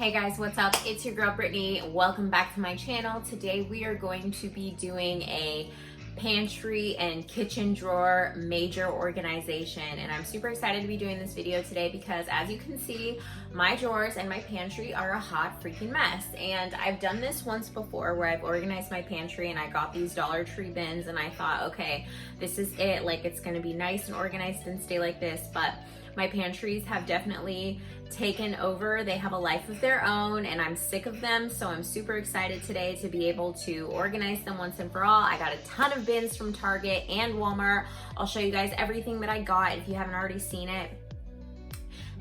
Hey guys, what's up? It's your girl Brittany. Welcome back to my channel. Today we are going to be doing a pantry and kitchen drawer major organization, and I'm super excited to be doing this video today because, as you can see, my drawers and my pantry are a hot freaking mess. And I've done this once before where I've organized my pantry and I got these Dollar Tree bins and I thought, okay, this is it, like it's gonna be nice and organized and stay like this. But my pantries have definitely taken over. They have a life of their own and I'm sick of them. So I'm super excited today to be able to organize them once and for all. I got a ton of bins from Target and Walmart. I'll show you guys everything that I got if you haven't already seen it.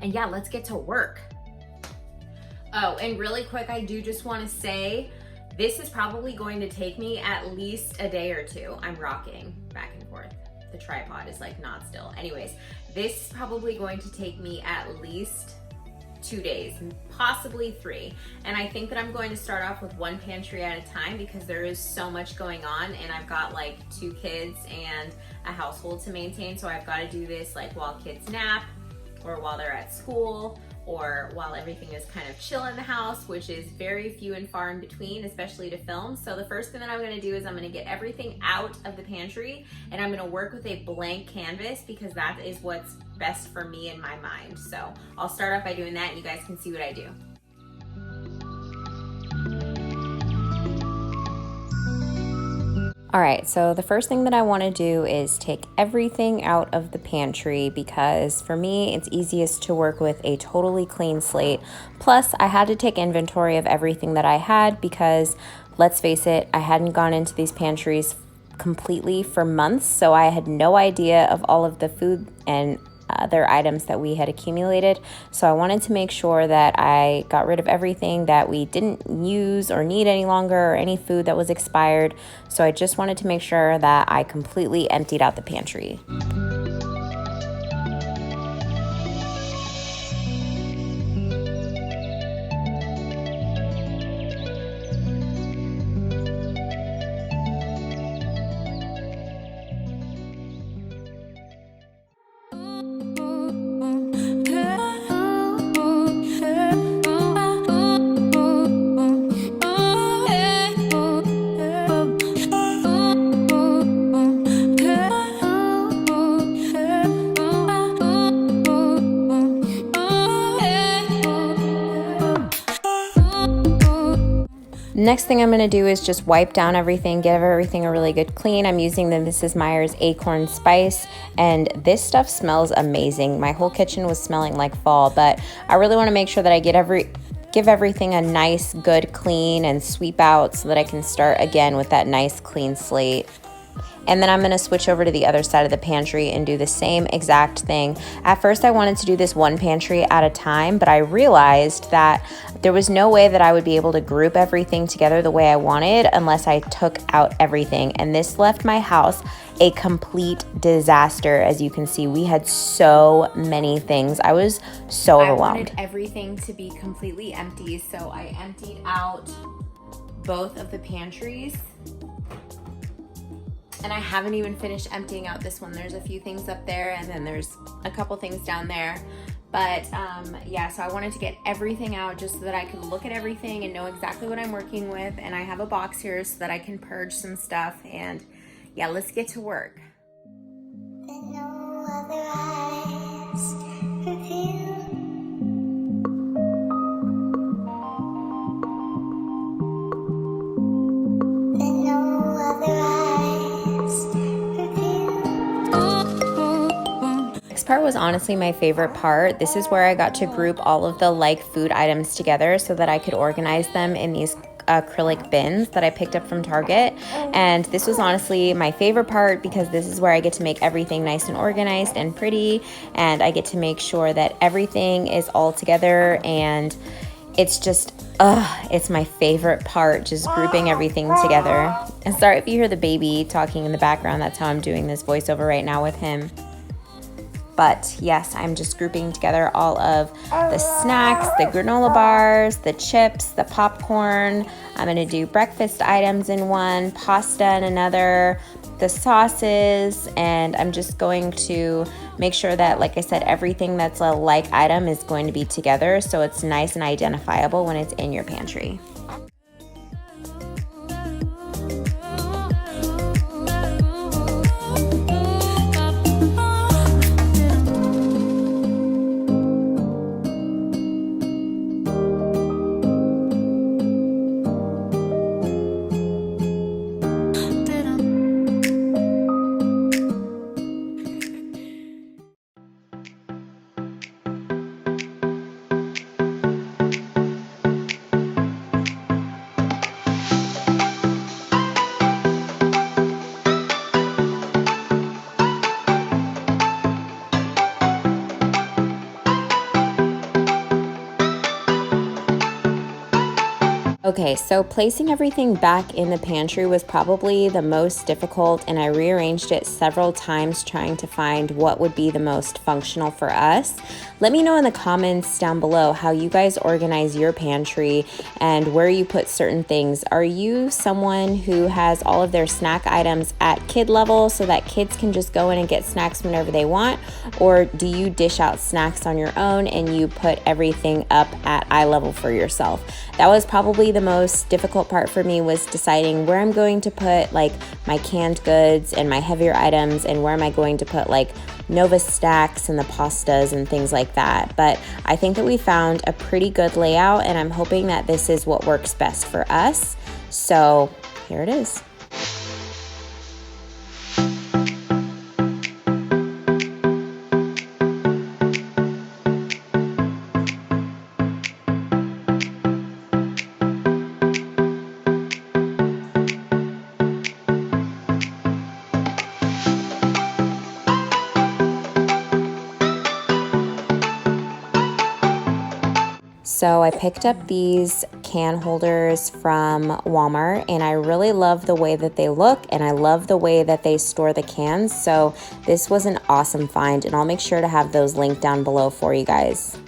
And yeah, let's get to work. Oh, and really quick, I do just want to say, this is probably going to take me at least a day or two. I'm rocking back and forth. The tripod is like not still. Anyways, this is probably going to take me at least 2 days, possibly 3. And I think that I'm going to start off with one pantry at a time because there is so much going on and I've got like 2 kids and a household to maintain. So I've got to do this like while kids nap or while they're at school or while everything is kind of chill in the house, which is very few and far in between, especially to film. So the first thing that I'm gonna do is I'm gonna get everything out of the pantry and I'm gonna work with a blank canvas because that is what's best for me in my mind. So I'll start off by doing that and you guys can see what I do. All right, so the first thing that I want to do is take everything out of the pantry because for me, it's easiest to work with a totally clean slate. Plus, I had to take inventory of everything that I had because, let's face it, I hadn't gone into these pantries completely for months, so I had no idea of all of the food and other items that we had accumulated. So I wanted to make sure that I got rid of everything that we didn't use or need any longer or any food that was expired. So I just wanted to make sure that I completely emptied out the pantry. Next thing I'm going to do is just wipe down everything, give everything a really good clean. I'm using the Mrs. Meyer's Acorn Spice, and this stuff smells amazing. My whole kitchen was smelling like fall, but I really want to make sure that I give everything a nice, good clean and sweep out so that I can start again with that nice clean slate. And then I'm gonna switch over to the other side of the pantry and do the same exact thing. At first I wanted to do this one pantry at a time, but I realized that there was no way that I would be able to group everything together the way I wanted unless I took out everything. And this left my house a complete disaster. As you can see, we had so many things. I was so overwhelmed. I wanted everything to be completely empty, so I emptied out both of the pantries. And I haven't even finished emptying out this one. There's a few things up there and then there's a couple things down there. But yeah, so I wanted to get everything out just so that I could look at everything and know exactly what I'm working with. And I have a box here so that I can purge some stuff. And yeah, let's get to work. No other eyes reveal. Part was honestly my favorite part. This is where I got to group all of the like food items together so that I could organize them in these acrylic bins that I picked up from Target. And this was honestly my favorite part because this is where I get to make everything nice and organized and pretty, and I get to make sure that everything is all together, and it's just it's my favorite part, just grouping everything together. And sorry if you hear the baby talking in the background, that's how I'm doing this voiceover right now with him. But yes, I'm just grouping together all of the snacks, the granola bars, the chips, the popcorn. I'm gonna do breakfast items in one, pasta in another, the sauces, and I'm just going to make sure that, like I said, everything that's a like item is going to be together so it's nice and identifiable when it's in your pantry. Okay, so placing everything back in the pantry was probably the most difficult, and I rearranged it several times trying to find what would be the most functional for us. Let me know in the comments down below how you guys organize your pantry and where you put certain things. Are you someone who has all of their snack items at kid level so that kids can just go in and get snacks whenever they want? Or do you dish out snacks on your own and you put everything up at eye level for yourself? That was probably the most difficult part for me, was deciding where I'm going to put like my canned goods and my heavier items, and where am I going to put like Nova stacks and the pastas and things like that. But I think that we found a pretty good layout, and I'm hoping that this is what works best for us. So here it is. So I picked up these can holders from Walmart, and I really love the way that they look, and I love the way that they store the cans. So this was an awesome find, and I'll make sure to have those linked down below for you guys.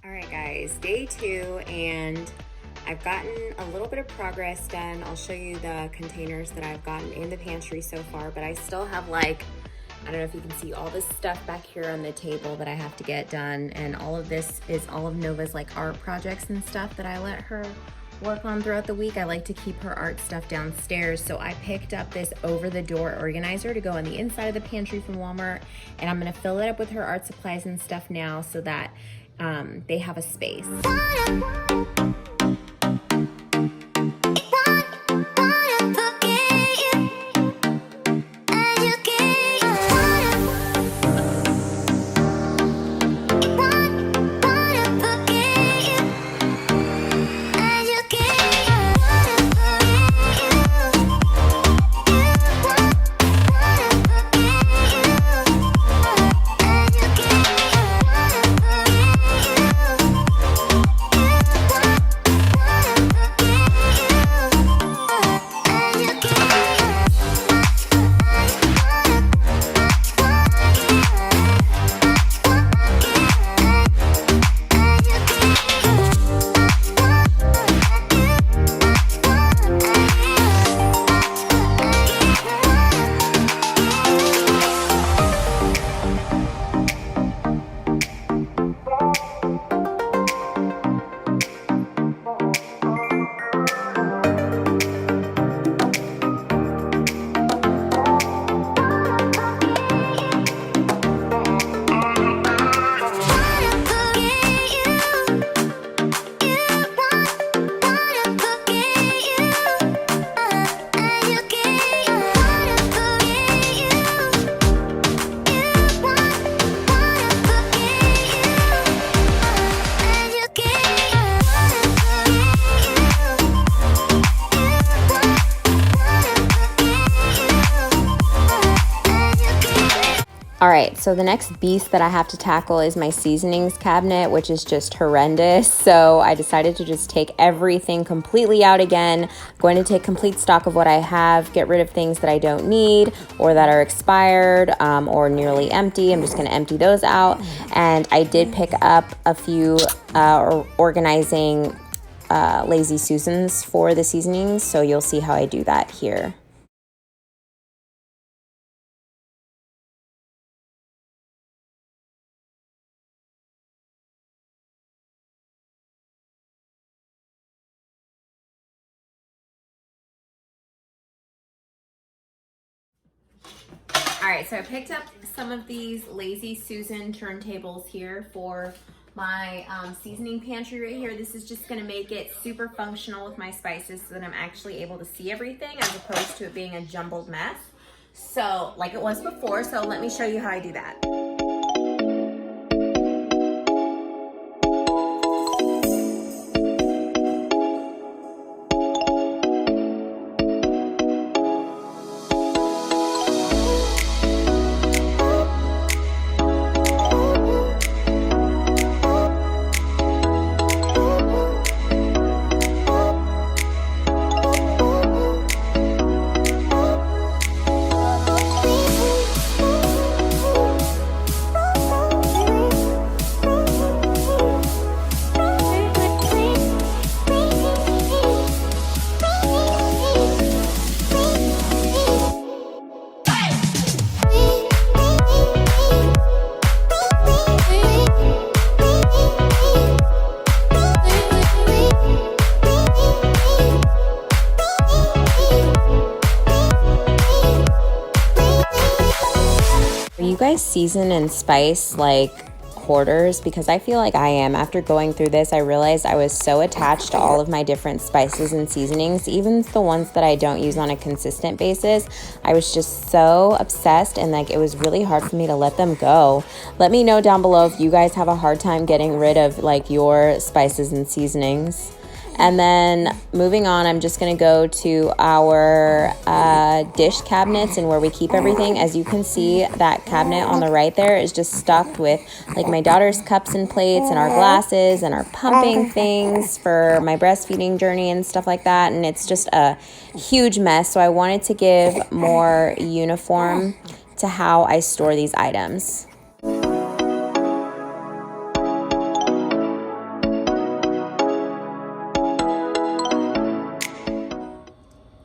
All right guys, day 2, and I've gotten a little bit of progress done. I'll show you the containers that I've gotten in the pantry so far, but I still have like, I don't know if you can see all this stuff back here on the table that I have to get done. And all of this is all of Nova's like art projects and stuff that I let her work on throughout the week. I like to keep her art stuff downstairs. So I picked up this over the door organizer to go on the inside of the pantry from Walmart. And I'm gonna fill it up with her art supplies and stuff now so that they have a space. All right, so the next beast that I have to tackle is my seasonings cabinet, which is just horrendous. So I decided to just take everything completely out again. I'm going to take complete stock of what I have, get rid of things that I don't need or that are expired or nearly empty. I'm just going to empty those out. And I did pick up a few organizing Lazy Susans for the seasonings, so you'll see how I do that here. All right, so I picked up some of these Lazy Susan turntables here for my seasoning pantry right here. This is just gonna make it super functional with my spices so that I'm actually able to see everything as opposed to it being a jumbled mess. So, like it was before, so let me show you how I do that. You guys season and spice like hoarders? Because I feel like I am. After going through this, I realized I was so attached to all of my different spices and seasonings, even the ones that I don't use on a consistent basis. I was just so obsessed, and like it was really hard for me to let them go. Let me know down below if you guys have a hard time getting rid of like your spices and seasonings. And then moving on, I'm just gonna go to our dish cabinets and where we keep everything. As you can see, that cabinet on the right there is just stocked with like my daughter's cups and plates and our glasses and our pumping things for my breastfeeding journey and stuff like that. And it's just a huge mess. So I wanted to give more uniform to how I store these items.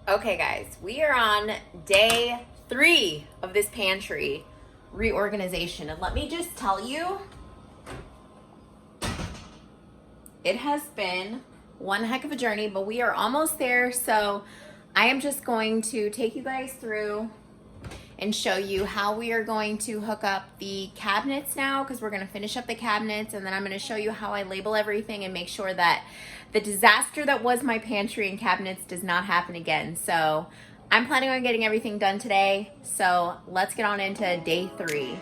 Okay guys, we are on day 3 of this pantry reorganization, and let me just tell you, it has been one heck of a journey, but we are almost there. So I am just going to take you guys through and show you how we are going to hook up the cabinets now, because we're going to finish up the cabinets, and then I'm going to show you how I label everything and make sure that the disaster that was my pantry and cabinets does not happen again. So I'm planning on getting everything done today, so let's get on into day 3.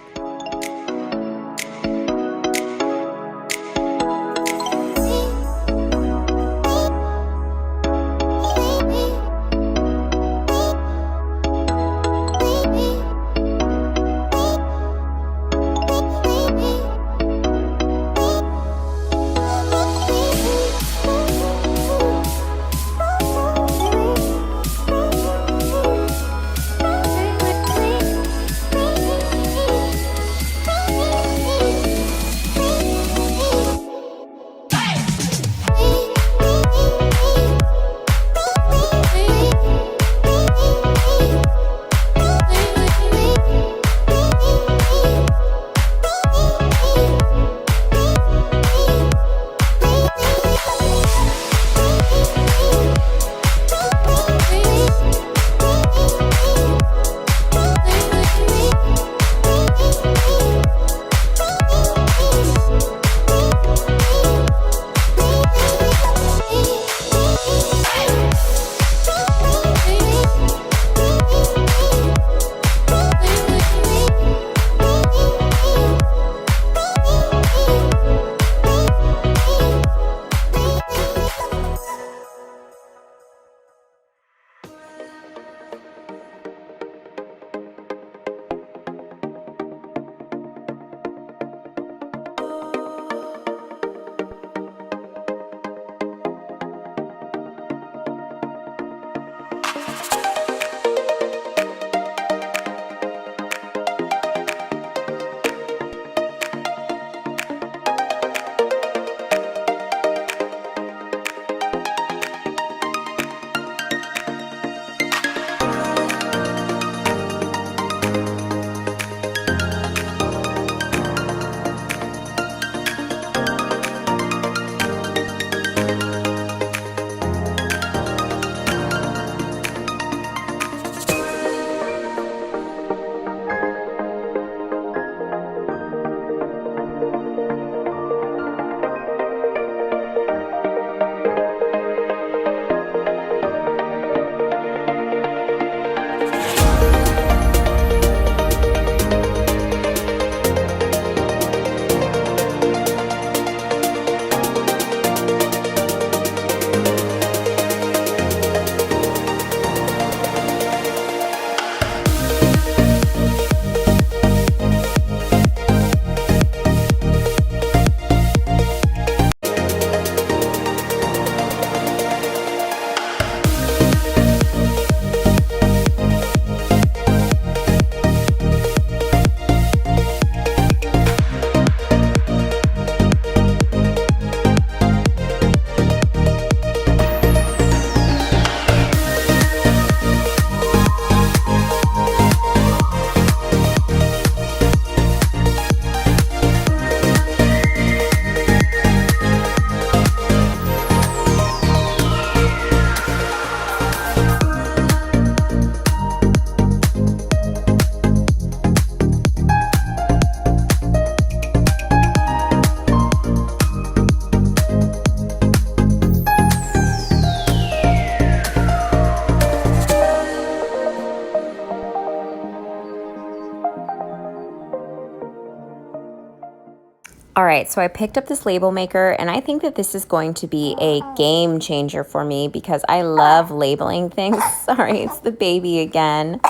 All right, so I picked up this label maker, and I think that this is going to be a game changer for me because I love labeling things. Sorry, it's the baby again.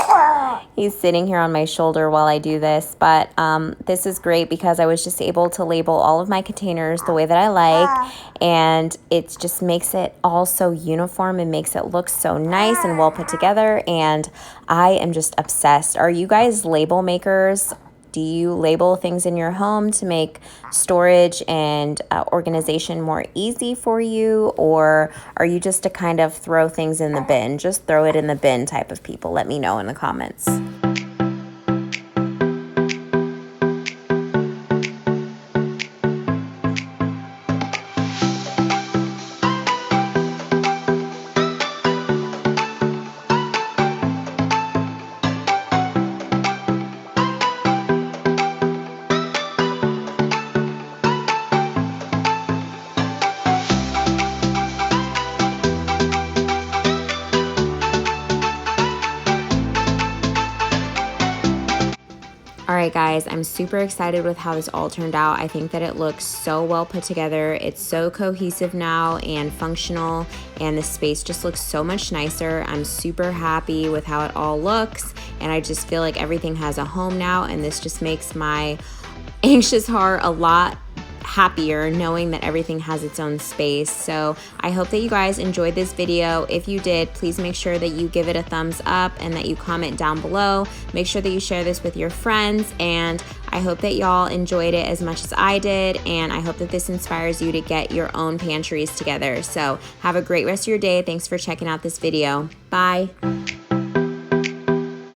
He's sitting here on my shoulder while I do this, but this is great because I was just able to label all of my containers the way that I like, and it just makes it all so uniform and makes it look so nice and well put together, and I am just obsessed. Are you guys label makers? Do you label things in your home to make storage and organization more easy for you? Or are you just to kind of throw things in the bin? Just throw it in the bin type of people? Let me know in the comments. All right, guys, I'm super excited with how this all turned out. I think that it looks so well put together. It's so cohesive now and functional, and the space just looks so much nicer. I'm super happy with how it all looks, and I just feel like everything has a home now, and this just makes my anxious heart a lot happier knowing that everything has its own space. So I hope that you guys enjoyed this video. If you did, please make sure that you give it a thumbs up and that you comment down below. Make sure that you share this with your friends, and I hope that y'all enjoyed it as much as I did, and I hope that this inspires you to get your own pantries together. So have a great rest of your day. Thanks for checking out this video. Bye.